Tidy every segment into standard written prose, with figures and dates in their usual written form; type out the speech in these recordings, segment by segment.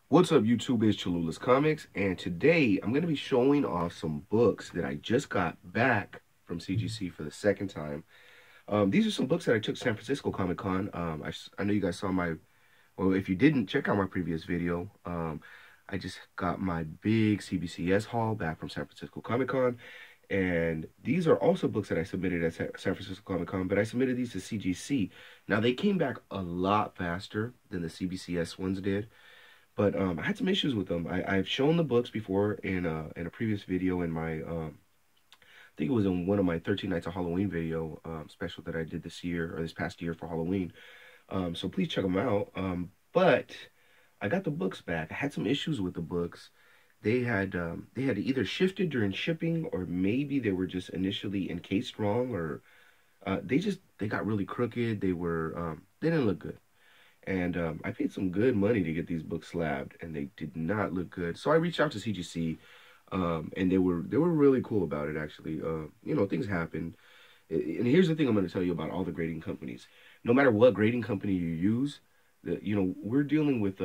What's up, YouTube? It's Cholula's Comics, and today I'm going to be showing off some books that I just got back from CGC for the second time. These are some books that I took to San Francisco Comic Con. I know you guys saw well, if you didn't, check out my previous video. I just got my big CBCS haul back from San Francisco Comic Con, and these are also books that I submitted at San Francisco Comic Con, but I submitted these to CGC. Now, they came back a lot faster than the CBCS ones did. But I had some issues with them. I've shown the books before in a previous video in my I think it was in one of my 13 Nights of Halloween video special that I did this past year for Halloween. So please check them out. But I got the books back. I had some issues with the books. They had either shifted during shipping, or maybe they were just initially encased wrong, or they got really crooked. They didn't look good. And I paid some good money to get these books slabbed, and they did not look good. So I reached out to CGC, and they were really cool about it, actually. Things happen. And here's the thing I'm going to tell you about all the grading companies. No matter what grading company you use, we're dealing with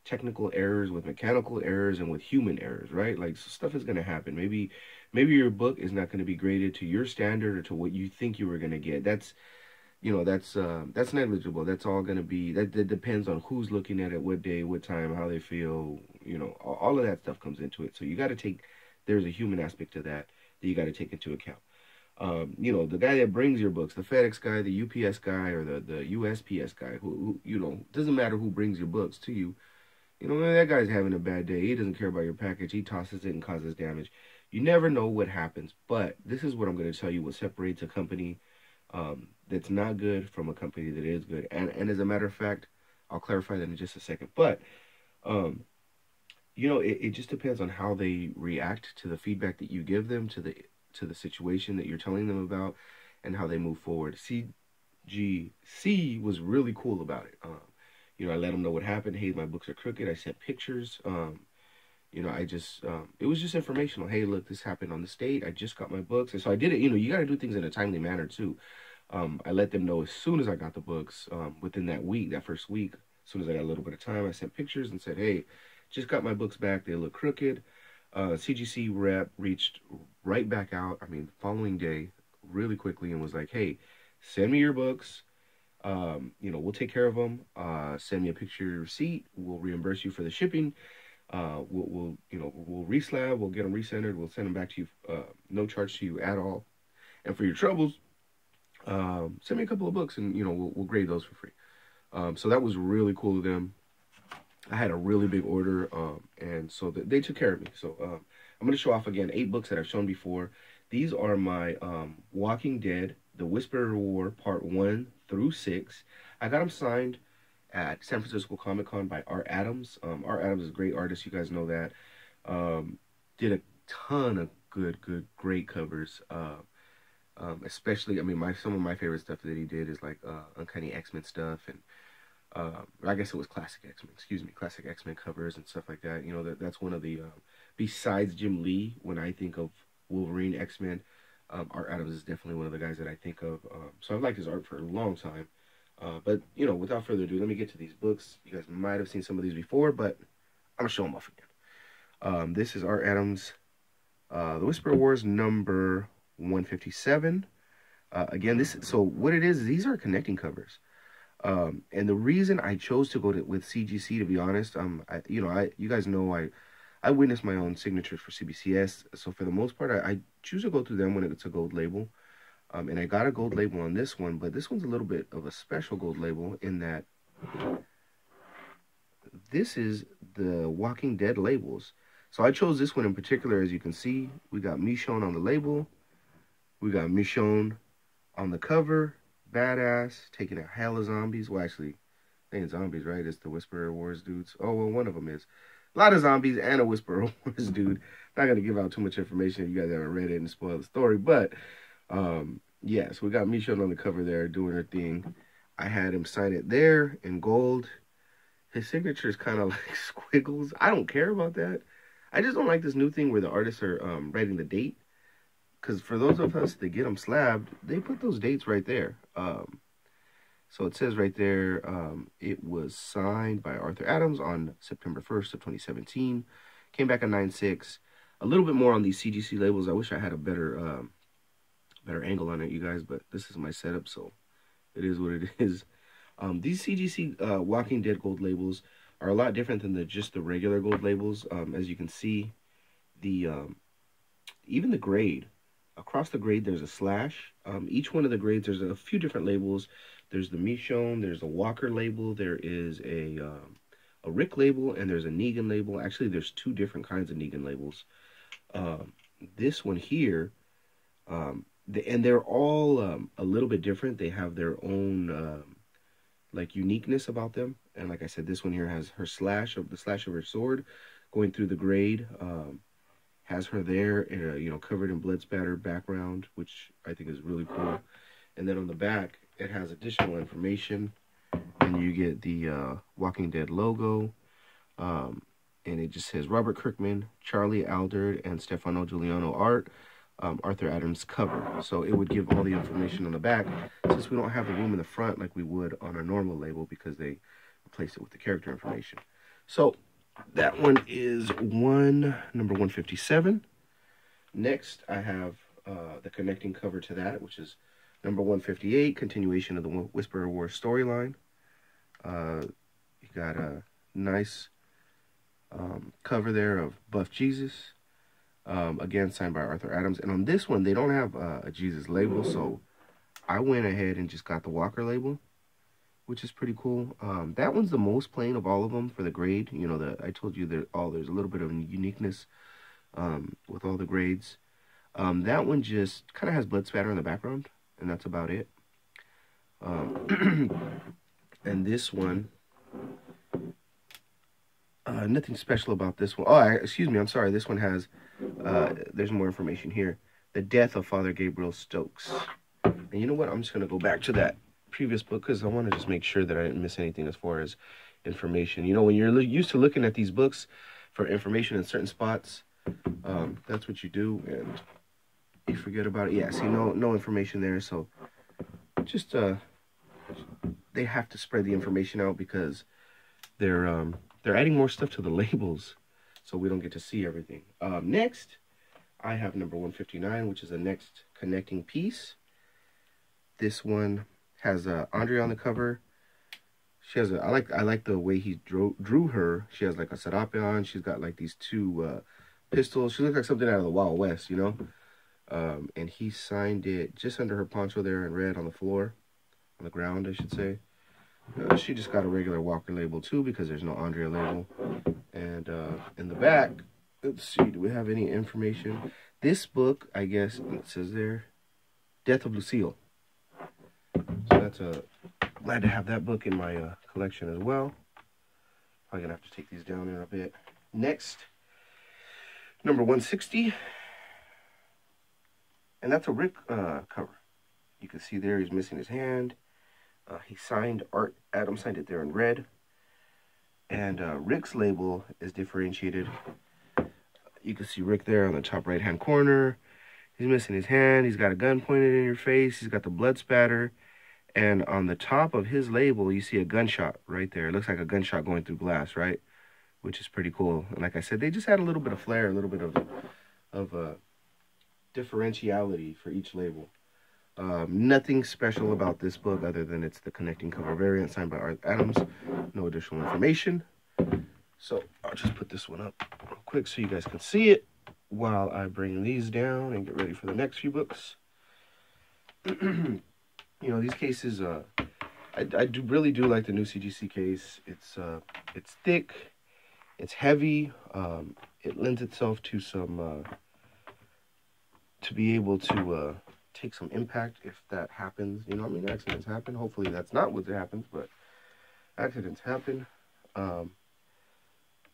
technical errors, with mechanical errors, and with human errors, right? Like, so stuff is going to happen. Maybe your book is not going to be graded to your standard or to what you think you were going to get. That's negligible. That's all going to be, that depends on who's looking at it, what day, what time, how they feel. All of that stuff comes into it. So there's a human aspect to that you got to take into account. The guy that brings your books, the FedEx guy, the UPS guy, or the USPS guy, who doesn't matter who brings your books to you. That guy's having a bad day. He doesn't care about your package. He tosses it and causes damage. You never know what happens. But this is what I'm going to tell you, what separates a company that's not good from a company that is good. And as a matter of fact, I'll clarify that in just a second. But it just depends on how they react to the feedback that you give them, to the situation that you're telling them about, and how they move forward. CGC was really cool about it. I let them know what happened. Hey, my books are crooked. I sent pictures. It was just informational. Hey, look, this happened on this date. I just got my books. And so I did it. You got to do things in a timely manner too. I let them know as soon as I got the books, within that first week, as soon as I got a little bit of time, I sent pictures and said, hey, just got my books back. They look crooked. CGC rep reached right back out, following day, really quickly, and was like, hey, send me your books. We'll take care of them. Send me a picture of your receipt. We'll reimburse you for the shipping. We'll reslab. We'll get them recentered. We'll send them back to you. No charge to you at all. And for your troubles, send me a couple of books, and we'll grade those for free. So that was really cool of them. I had a really big order, and so they took care of me. So I'm going to show off again 8 books that I've shown before. These are my Walking Dead, The Whisperer War, Part 1 through 6. I got them signed at San Francisco Comic Con by Art Adams. Art Adams is a great artist. You guys know that. Did a ton of great covers. Especially, some of my favorite stuff that he did is like Uncanny X-Men stuff, and I guess it was classic X-Men covers and stuff like that. That's one of the besides Jim Lee, when I think of Wolverine, X-Men, Art Adams is definitely one of the guys that I think of. So I've liked his art for a long time. But without further ado, let me get to these books. You guys might have seen some of these before, but I'm gonna show them off again. This is Art Adams, The Whisperer Wars number 157. Again, so what it is, these are connecting covers. And the reason I chose to go with CGC, to be honest, you guys know I witnessed my own signatures for CBCS. So for the most part, I choose to go through them when it's a gold label. And I got a gold label on this one, but this one's a little bit of a special gold label in that this is the Walking Dead labels. So I chose this one in particular. As you can see, we got Michonne on the label. We got Michonne on the cover. Badass, taking out hell of zombies. Well, actually, they ain't zombies, right? It's the Whisperer Wars dudes. Oh, well, one of them is. A lot of zombies and a Whisperer Wars dude. Not going to give out too much information if you guys haven't read it and spoil the story. But, yeah, so we got Michonne on the cover there doing her thing. I had him sign it there in gold. His signature is kind of like squiggles. I don't care about that. I just don't like this new thing where the artists are writing the date. Because for those of us that get them slabbed, they put those dates right there. So it says right there, it was signed by Arthur Adams on September 1st of 2017. Came back at 9.6. A little bit more on these CGC labels. I wish I had a better better angle on it, you guys, but this is my setup, so it is what it is. These CGC Walking Dead gold labels are a lot different than just the regular gold labels. As you can see, the even the grade. Across the grade, there's a slash. Each one of the grades, there's a few different labels. There's the Michonne, there's a Walker label, there is a Rick label, and there's a Negan label. Actually, there's two different kinds of Negan labels. This one here, and they're all a little bit different. They have their own like uniqueness about them. And like I said, this one here has her slash of her sword going through the grade. Has her there, in a, you know, covered in blood spatter background, which I think is really cool. And then on the back, it has additional information, and you get the Walking Dead logo, and it just says Robert Kirkman, Charlie Alderd, and Stefano Giuliano art, Arthur Adams cover. So it would give all the information on the back, since we don't have the room in the front like we would on a normal label, because they replace it with the character information. So that one is number 157. Next, I have the connecting cover to that, which is number 158, continuation of the Whisperer War storyline. You got a nice cover there of Buff Jesus, again signed by Arthur Adams. And on this one, they don't have a Jesus label, so I went ahead and just got the Walker label, which is pretty cool. That one's the most plain of all of them for the grade. You know, I told you there's a little bit of uniqueness with all the grades. That one just kind of has blood spatter in the background, and that's about it. And this one, nothing special about this one. Oh, excuse me, I'm sorry. This one has, there's more information here. The death of Father Gabriel Stokes. And you know what? I'm just going to go back to that previous book, because I want to just make sure that I didn't miss anything as far as information. You know, when you're used to looking at these books for information in certain spots, that's what you do, and you forget about it. Yeah, see, no information there, so just they have to spread the information out, because they're adding more stuff to the labels, so we don't get to see everything. Next, I have number 159, which is the next connecting piece. This one has Andrea on the cover. She has I like the way he drew her. She has like a serape on. She's got like these two pistols. She looks like something out of the Wild West, you know. And he signed it just under her poncho there in red on the floor, on the ground, I should say. She just got a regular Walker label too, because there's no Andrea label. And in the back, let's see, do we have any information? This book, I guess it says there, Death of Lucille. So that's glad to have that book in my collection as well. Probably gonna have to take these down in a bit. Next, number 160, and that's a Rick cover. You can see there he's missing his hand. He signed Adam signed it there in red, and Rick's label is differentiated. You can see Rick there on the top right hand corner. He's missing his hand. He's got a gun pointed in your face. He's got the blood spatter. And on the top of his label, you see a gunshot right there. It looks like a gunshot going through glass, right? Which is pretty cool. And like I said, they just had a little bit of flair, a little bit of differentiality for each label. Nothing special about this book other than it's the connecting cover variant signed by Arthur Adams. No additional information. So I'll just put this one up real quick so you guys can see it while I bring these down and get ready for the next few books. You know, these cases, I really do like the new CGC case. It's thick, it's heavy, it lends itself to some, to be able to take some impact if that happens. You know, I mean, accidents happen. Hopefully that's not what happens, but accidents happen.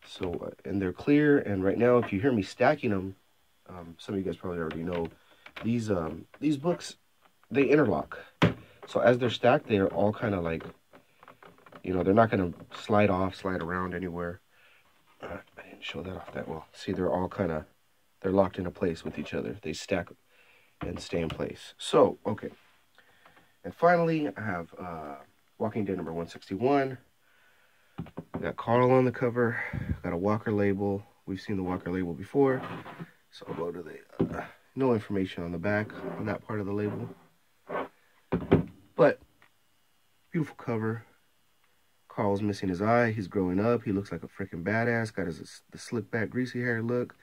So, and they're clear, and right now, if you hear me stacking them, some of you guys probably already know, these books, they interlock. So as they're stacked, they're all kind of like, you know, they're not going to slide around anywhere. I didn't show that off that well. See, they're all kind of, they're locked into place with each other. They stack and stay in place. So, okay. And finally, I have Walking Dead number 161. Got Carl on the cover. Got a Walker label. We've seen the Walker label before. So I'll go to the, no information on the back on that part of the label. But, beautiful cover. Carl's missing his eye. He's growing up. He looks like a freaking badass. Got the slick back, greasy hair look.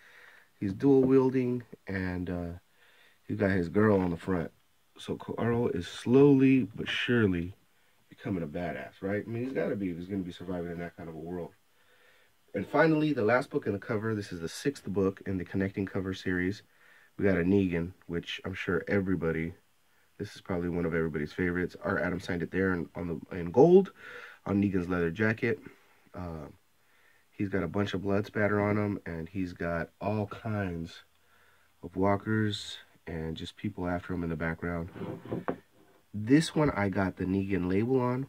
He's dual wielding, and he's got his girl on the front. So Carl is slowly but surely becoming a badass, right? I mean, he's got to be if he's going to be surviving in that kind of a world. And finally, the last book in the cover. This is the 6th book in the Connecting Cover series. We got a Negan, which I'm sure everybody, this is probably one of everybody's favorites. Our Adam signed it there in gold on Negan's leather jacket. He's got a bunch of blood spatter on him, and he's got all kinds of walkers and just people after him in the background. This one I got the Negan label on.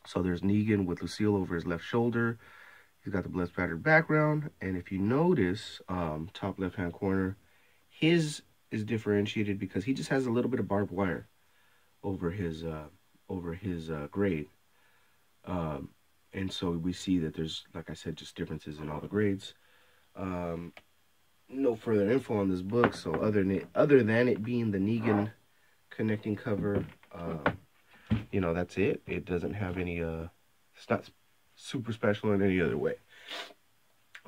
So there's Negan with Lucille over his left shoulder. He's got the blood spattered background, and if you notice, top left-hand corner, his is differentiated because he just has a little bit of barbed wire over his grade. And so we see that there's, like I said, just differences in all the grades. No further info on this book, so other than it being the Negan Connecting cover, you know, that's it. It doesn't have any, it's not super special in any other way.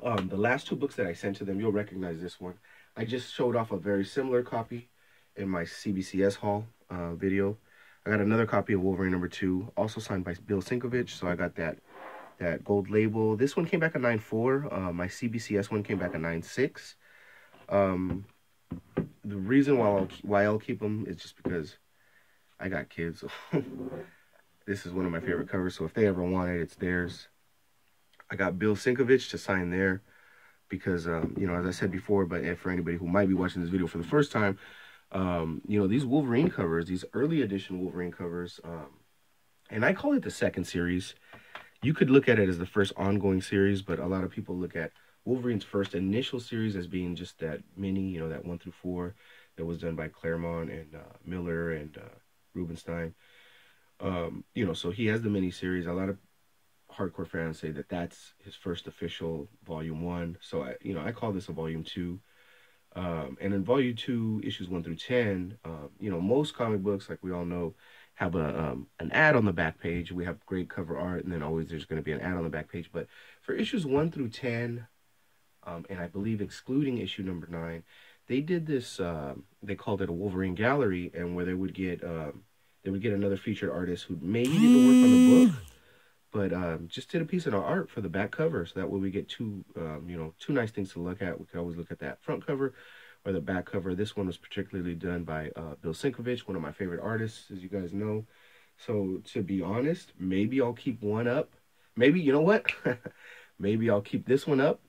The last 2 books that I sent to them, you'll recognize this one. I just showed off a very similar copy in my CBCS haul video. I got another copy of Wolverine number 2, also signed by Bill Sinkovich, so I got that gold label. This one came back a 9.4. My CBCS one came back a 9.6. The reason why I'll keep them is just because I got kids. So this is one of my favorite covers, so if they ever want it, it's theirs. I got Bill Sinkovich to sign there because, you know, as I said before, but for anybody who might be watching this video for the first time, you know, these Wolverine covers, these early edition Wolverine covers, and I call it the 2nd series. You could look at it as the first ongoing series, but a lot of people look at Wolverine's first initial series as being just that mini, you know, that 1 through 4 that was done by Claremont and Miller and Rubenstein. You know, so he has the mini series. A lot of hardcore fans say that that's his first official volume 1. So I call this a volume 2. And in volume 2, issues 1 through 10, you know, most comic books, like we all know, have an ad on the back page. We have great cover art, and then always there's going to be an ad on the back page. But for issues 1 through 10, and I believe excluding issue number 9, they did this. They called it a Wolverine Gallery, and where they would get another featured artist who maybe didn't work on the book, but just did a piece of art for the back cover. So that way we get two nice things to look at. We could always look at that front cover or the back cover. This one was particularly done by Bill Sinkovich, one of my favorite artists, as you guys know. So to be honest, maybe I'll keep one up. Maybe, you know what? Maybe I'll keep this one up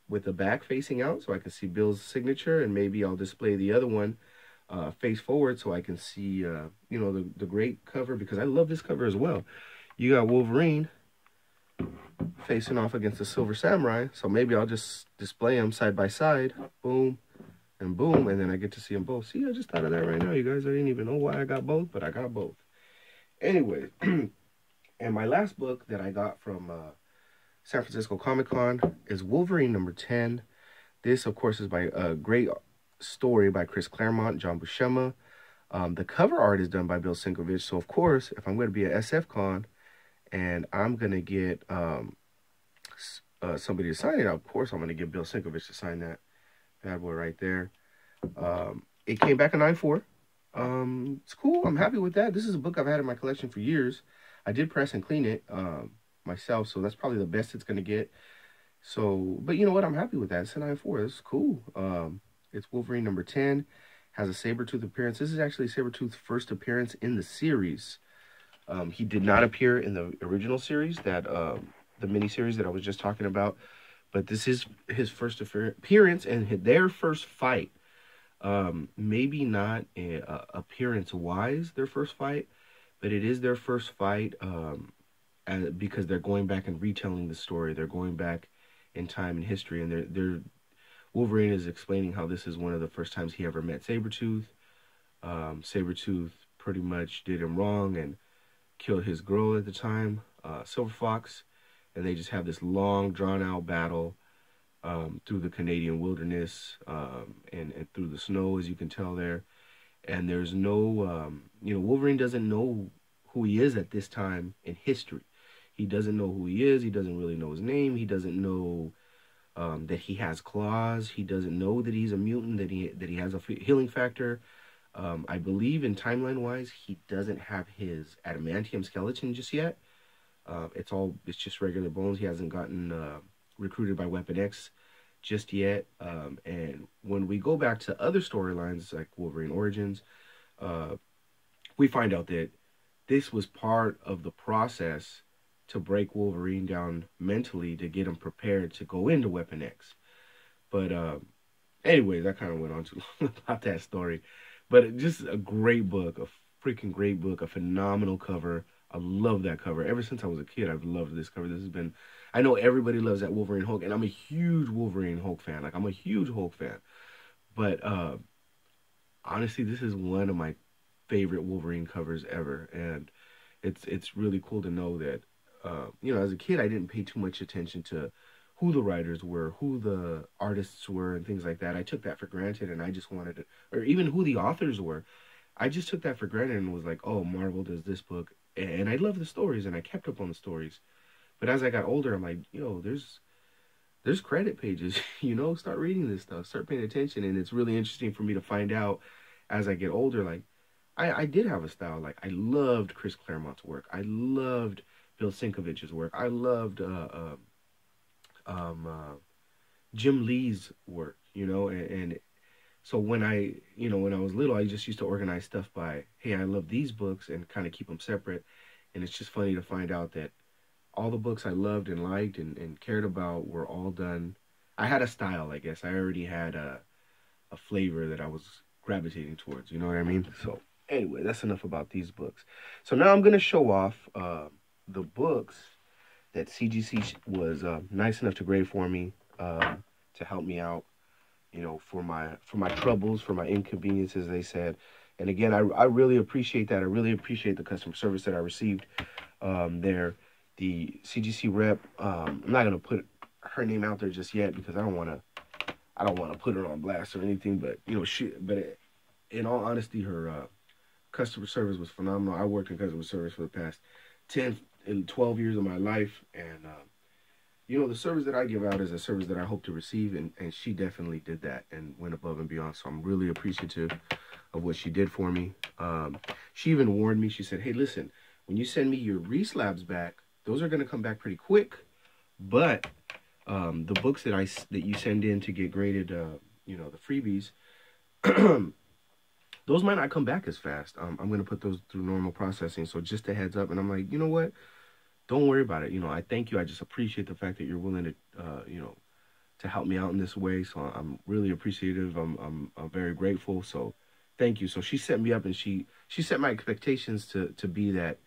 with the back facing out so I can see Bill's signature, and maybe I'll display the other one face forward so I can see, you know, the great cover, because I love this cover as well. You got Wolverine facing off against the Silver Samurai, so maybe I'll just display them side by side, boom and boom, and then I get to see them both. See, I just thought of that right now, you guys. I didn't even know why I got both, but I got both. Anyway, and my last book that I got from San Francisco Comic-Con is Wolverine number 10. This, of course, is by a great story by Chris Claremont, John Buscema. The cover art is done by Bill Sinkovich, so of course, if I'm going to be at SF Con and I'm going to get somebody to sign it, of course I'm going to get Bill Sinkovich to sign that bad boy right there. It came back a 9.4. It's cool. I'm happy with that. This is a book I've had in my collection for years. I did press and clean it myself, so that's probably the best it's going to get. So, but you know what? I'm happy with that. It's a 9.4. It's cool. It's Wolverine number 10. Has a Sabretooth appearance. This is actually Sabretooth's first appearance in the series. He did not appear in the original series, that the miniseries that I was just talking about. But this is his first appearance and their first fight. Maybe not appearance-wise their first fight, but it is their first fight because they're going back and retelling the story. They're going back in time and history, and Wolverine is explaining how this is one of the first times he ever met Sabretooth. Sabretooth pretty much did him wrong and killed his girl at the time, Silver Fox, and they just have this long, drawn-out battle through the Canadian wilderness and through the snow, as you can tell there. And there's no, Wolverine doesn't know who he is at this time in history. He doesn't know who he is. He doesn't really know his name. He doesn't know that he has claws. He doesn't know that he's a mutant, that he has a healing factor. I believe in timeline-wise, he doesn't have his adamantium skeleton just yet. It's just regular bones. He hasn't gotten recruited by Weapon X just yet. And when we go back to other storylines like Wolverine Origins, we find out that this was part of the process to break Wolverine down mentally to get him prepared to go into Weapon X. But anyways, I kind of went on too long about that story. But just a great book, a freaking great book, a phenomenal cover. I love that cover. Ever since I was a kid, I've loved this cover. This has been, I know everybody loves that Wolverine Hulk, and I'm a huge Wolverine Hulk fan. Like, I'm a huge Hulk fan. But honestly, this is one of my favorite Wolverine covers ever. And it's really cool to know that, as a kid, I didn't pay too much attention to who the writers were, who the artists were, and things like that. I took that for granted, and I just wanted to, or even who the authors were. I just took that for granted and was like, oh, Marvel does this book. And I love the stories, and I kept up on the stories. But as I got older, I'm like, there's credit pages, start reading this stuff, start paying attention. And it's really interesting for me to find out as I get older, like, I did have a style. Like, I loved Chris Claremont's work. I loved Bill Sinkovich's work. I loved Jim Lee's work, and so when I was little, I just used to organize stuff by, hey, I love these books, and kind of keep them separate. And it's just funny to find out that all the books I loved and liked and cared about were all done. I had a style, I guess. I already had a flavor that I was gravitating towards, you know what I mean? So anyway, that's enough about these books. So now I'm going to show off the books that CGC was nice enough to grade for me to help me out, for my troubles, for my inconveniences, they said. And again, I really appreciate that. I really appreciate the customer service that I received there. The CGC rep, I'm not gonna put her name out there just yet because I don't want to put her on blast or anything. But in all honesty, her customer service was phenomenal. I worked in customer service for the past 10 and 12 years of my life, and the service that I give out is a service that I hope to receive, and she definitely did that and went above and beyond. So I'm really appreciative of what she did for me. She even warned me. She said, hey, listen, when you send me your Reslabs back, those are going to come back pretty quick, but the books that you send in to get graded, the freebies, those might not come back as fast. I'm going to put those through normal processing, so just a heads up. And I'm like, you know what? Don't worry about it. I thank you. I just appreciate the fact that you're willing to, to help me out in this way. So I'm really appreciative. I'm very grateful. So thank you. So she set me up, and she set my expectations to be that,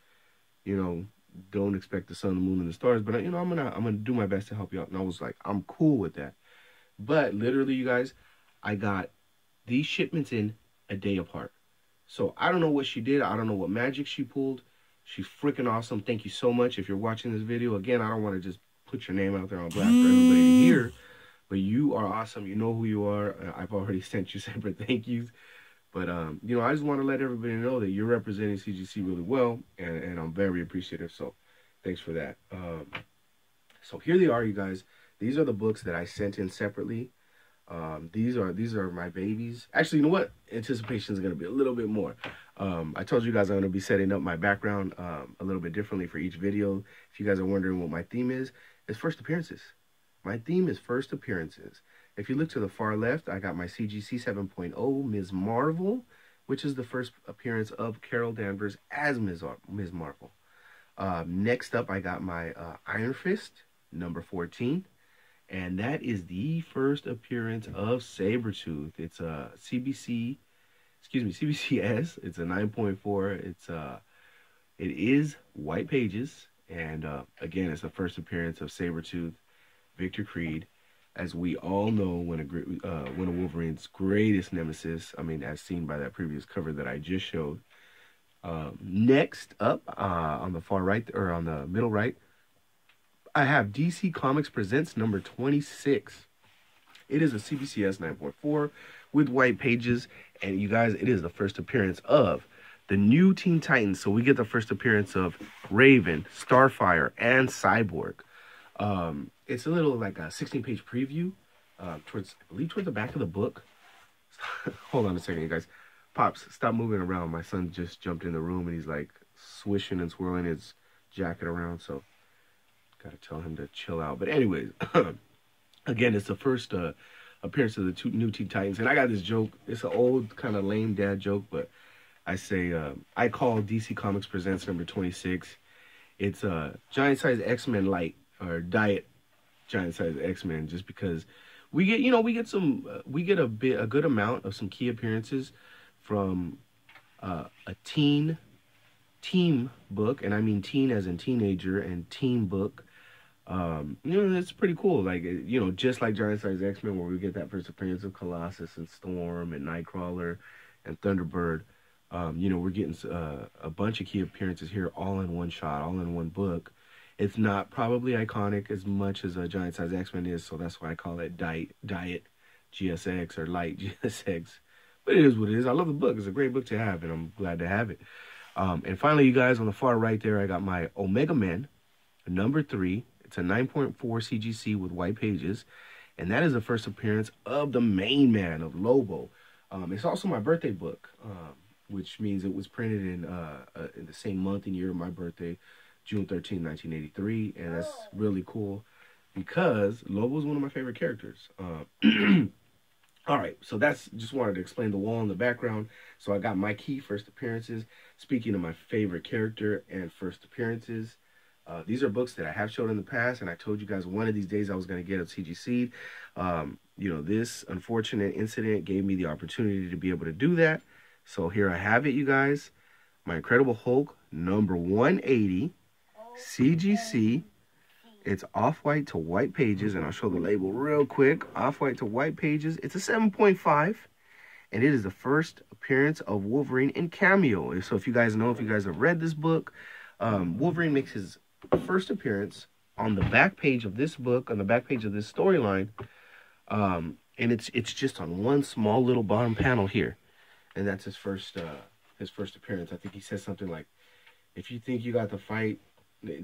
don't expect the sun, the moon, and the stars, but I'm gonna do my best to help you out. And I was like, I'm cool with that. But literally, you guys, I got these shipments in a day apart. So I don't know what she did. I don't know what magic she pulled. She's freaking awesome. Thank you so much. If you're watching this video, again, I don't want to just put your name out there on blast for everybody to hear, but you are awesome. You know who you are. I've already sent you separate thank yous. But, I just want to let everybody know that you're representing CGC really well, and I'm very appreciative. So thanks for that. So here they are, you guys. These are the books that I sent in separately. These are my babies. Actually, you know what? Anticipation is going to be a little bit more. I told you guys I'm going to be setting up my background a little bit differently for each video. If you guys are wondering what my theme is, it's first appearances. My theme is first appearances. If you look to the far left, I got my CGC 7.0 Ms. Marvel, which is the first appearance of Carol Danvers as Ms. Marvel. Next up, I got my Iron Fist, number 14. And that is the first appearance of Sabretooth. It's a CBCS. It's a 9.4. It is white pages. And again, it's the first appearance of Sabretooth, Victor Creed. As we all know, one of Wolverine's greatest nemesis, as seen by that previous cover that I just showed, Next up, on the far right, or on the middle right, I have DC Comics Presents number 26. It is a CBCS 9.4 with white pages. And you guys, it is the first appearance of the new Teen Titans. So we get the first appearance of Raven, Starfire, and Cyborg. It's a little like a 16-page preview I believe towards the back of the book. Hold on a second, you guys. Pops, stop moving around. My son just jumped in the room and he's like swishing and swirling his jacket around. So gotta tell him to chill out. But anyways, again, it's the first appearance of the new Teen Titans. And I got this joke. It's an old kind of lame dad joke, but I say, I call DC Comics Presents number 26. It's Giant Size X-Men Light, or Diet Giant Size X-Men, just because we get, we get a good amount of some key appearances from a team book, and I mean teen as in teenager, and team book. It's pretty cool. Like, just like Giant Size X-Men, where we get that first appearance of Colossus and Storm and Nightcrawler and Thunderbird. We're getting a bunch of key appearances here, all in one shot, all in one book. It's not probably iconic as much as a Giant Size X-Men is, so that's why I call it Diet GSX or Light GSX. But it is what it is. I love the book. It's a great book to have, and I'm glad to have it. And finally, you guys, on the far right there, I got my Omega Men, number 3. It's a 9.4 CGC with white pages, and that is the first appearance of the main man, of Lobo. It's also my birthday book, which means it was printed in the same month and year of my birthday, June 13, 1983, and that's really cool because Lobo is one of my favorite characters. All right, so that's just wanted to explain the wall in the background. So I got my key first appearances. Speaking of my favorite character and first appearances, these are books that I have showed in the past, and I told you guys one of these days I was going to get a CGC. This unfortunate incident gave me the opportunity to be able to do that. So here I have it, you guys. My Incredible Hulk, number 180, CGC. It's off-white to white pages, and I'll show the label real quick. Off-white to white pages. It's a 7.5, and it is the first appearance of Wolverine in cameo. So if you guys have read this book, Wolverine makes his first appearance on the back page of this book, on the back page of this storyline, and it's just on one small little bottom panel here, and that's his first appearance. I think he says something like, "If you think you got the fight,"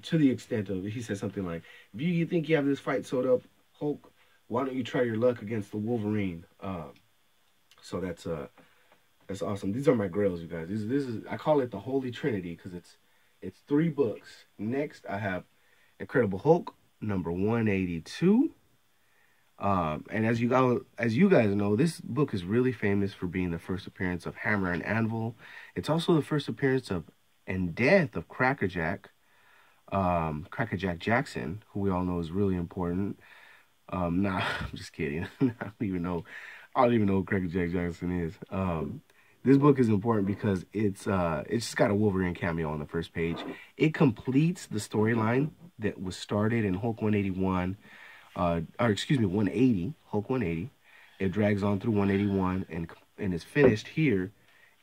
to the extent of, he says something like, "If you think you have this fight sewed up, Hulk, why don't you try your luck against the Wolverine?" So that's awesome. These are my grails, you guys. This is, I call it the Holy Trinity because it's 3 books. Next, I have Incredible Hulk, number 182. And as you guys know, this book is really famous for being the first appearance of Hammer and Anvil. It's also the first appearance of and death of Crackerjack Jackson, who we all know is really important. Nah, I'm just kidding. I don't even know who Crackerjack Jackson is. This book is important because it's just got a Wolverine cameo on the first page. It completes the storyline that was started in Hulk 181, 180, Hulk 180. It drags on through 181 and is finished here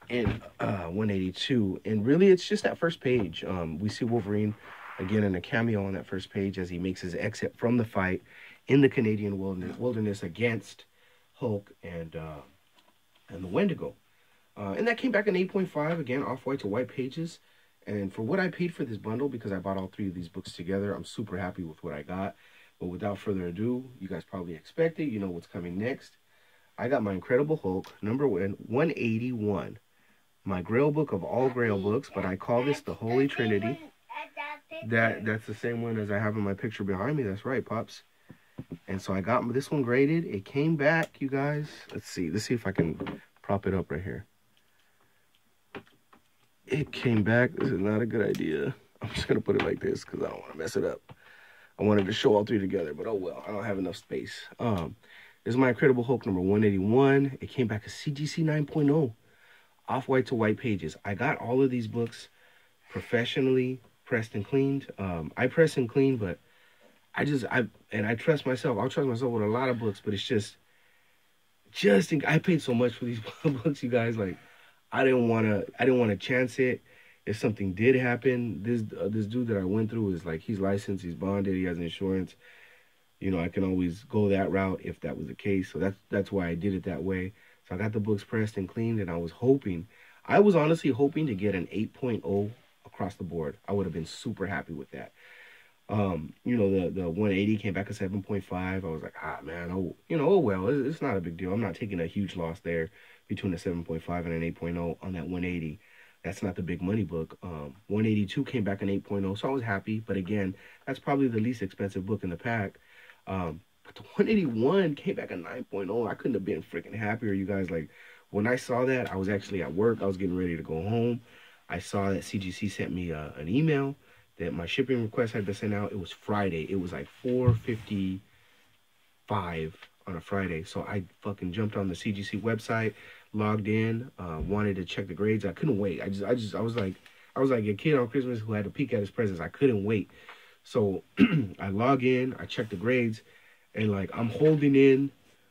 in 182. And really, it's just that first page. We see Wolverine again in a cameo on that first page as he makes his exit from the fight in the Canadian wilderness against Hulk and the Wendigo. And that came back in 8.5, again, off-white to white pages. And for what I paid for this bundle, because I bought all 3 of these books together, I'm super happy with what I got. But without further ado, you guys probably expect it. You know what's coming next. I got my Incredible Hulk, number 181. My Grail book of all Grail books, but I call this the Holy Trinity. That's the same one as I have in my picture behind me. That's right, Pops. And so I got this one graded. It came back, you guys. Let's see if I can prop it up right here. It came back. This is not a good idea. I'm just going to put it like this because I don't want to mess it up. I wanted to show all 3 together, but oh well. I don't have enough space. This is my Incredible Hulk number 181. It came back as CGC 9.0. Off-white to white pages. I got all of these books professionally pressed and cleaned. I press and clean, but I trust myself. I'll trust myself with a lot of books, but it's I paid so much for these books, you guys. Like, I didn't want to chance it if something did happen, this dude that I went through is like, he's licensed, he's bonded, he has insurance. You know, I can always go that route if that was the case. So that's why I did it that way. So I got the books pressed and cleaned, and I was honestly hoping to get an 8.0 across the board. I would have been super happy with that. You know, the 180 came back at 7.5. I was like, man, oh well, it's not a big deal. I'm not taking a huge loss there between a 7.5 and an 8.0 on that 180. That's not the big money book. 182 came back an 8.0, so I was happy. But again, that's probably the least expensive book in the pack. But the 181 came back a 9.0. I couldn't have been freaking happier, you guys. Like, when I saw that, I was actually at work. I was getting ready to go home. I saw that CGC sent me an email that my shipping request had been sent out. It was Friday. It was like 4:55 on a Friday. So I fucking jumped on the CGC website, logged in, wanted to check the grades. I couldn't wait. I was like a kid on Christmas who had to peek at his presents. I couldn't wait. So I log in, I check the grades, and like, I'm holding in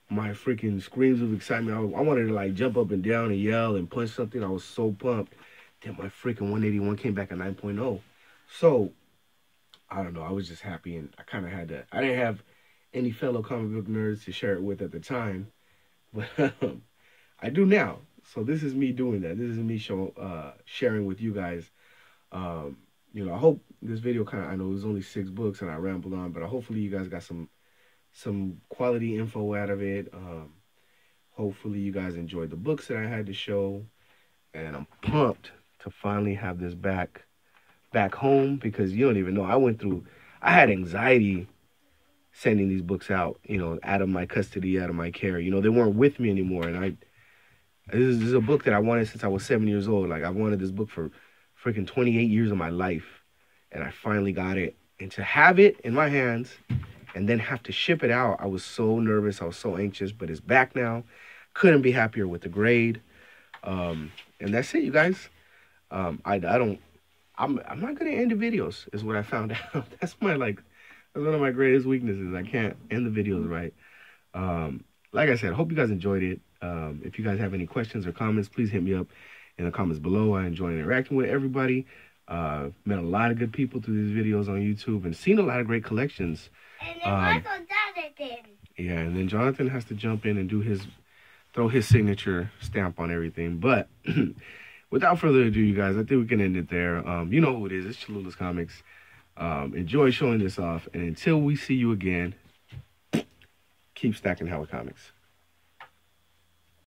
my freaking screams of excitement. I wanted to like jump up and down and yell and punch something. I was so pumped that my freaking 181 came back at 9.0. So I don't know. I was just happy, and I kind of had to. I didn't have any fellow comic book nerds to share it with at the time, but I do now. So this is me doing that. This is me sharing with you guys. You know, I hope this video I know it was only 6 books and I rambled on, but hopefully you guys got some quality info out of it. Hopefully you guys enjoyed the books that I had to show, and I'm pumped to finally have this back home, because you don't even know. I had anxiety sending these books out, you know, out of my custody, out of my care. You know, they weren't with me anymore, and this is a book that I wanted since I was 7 years old. Like, I wanted this book for freaking 28 years of my life, and I finally got it. And to have it in my hands and then have to ship it out, I was so nervous, I was so anxious, but it's back now. Couldn't be happier with the grade. And that's it, you guys. I'm not gonna end the videos, is what I found out. That's one of my greatest weaknesses. I can't end the videos right. Like I said, hope you guys enjoyed it. If you guys have any questions or comments, please hit me up in the comments below. I enjoy interacting with everybody. Met a lot of good people through these videos on YouTube, and seen a lot of great collections. And then also Jonathan. Yeah, and then Jonathan has to jump in and throw his signature stamp on everything. But without further ado, you guys, I think we can end it there. You know who it is. It's Cholula's Comics. Enjoy showing this off. And until we see you again, keep stacking hella comics.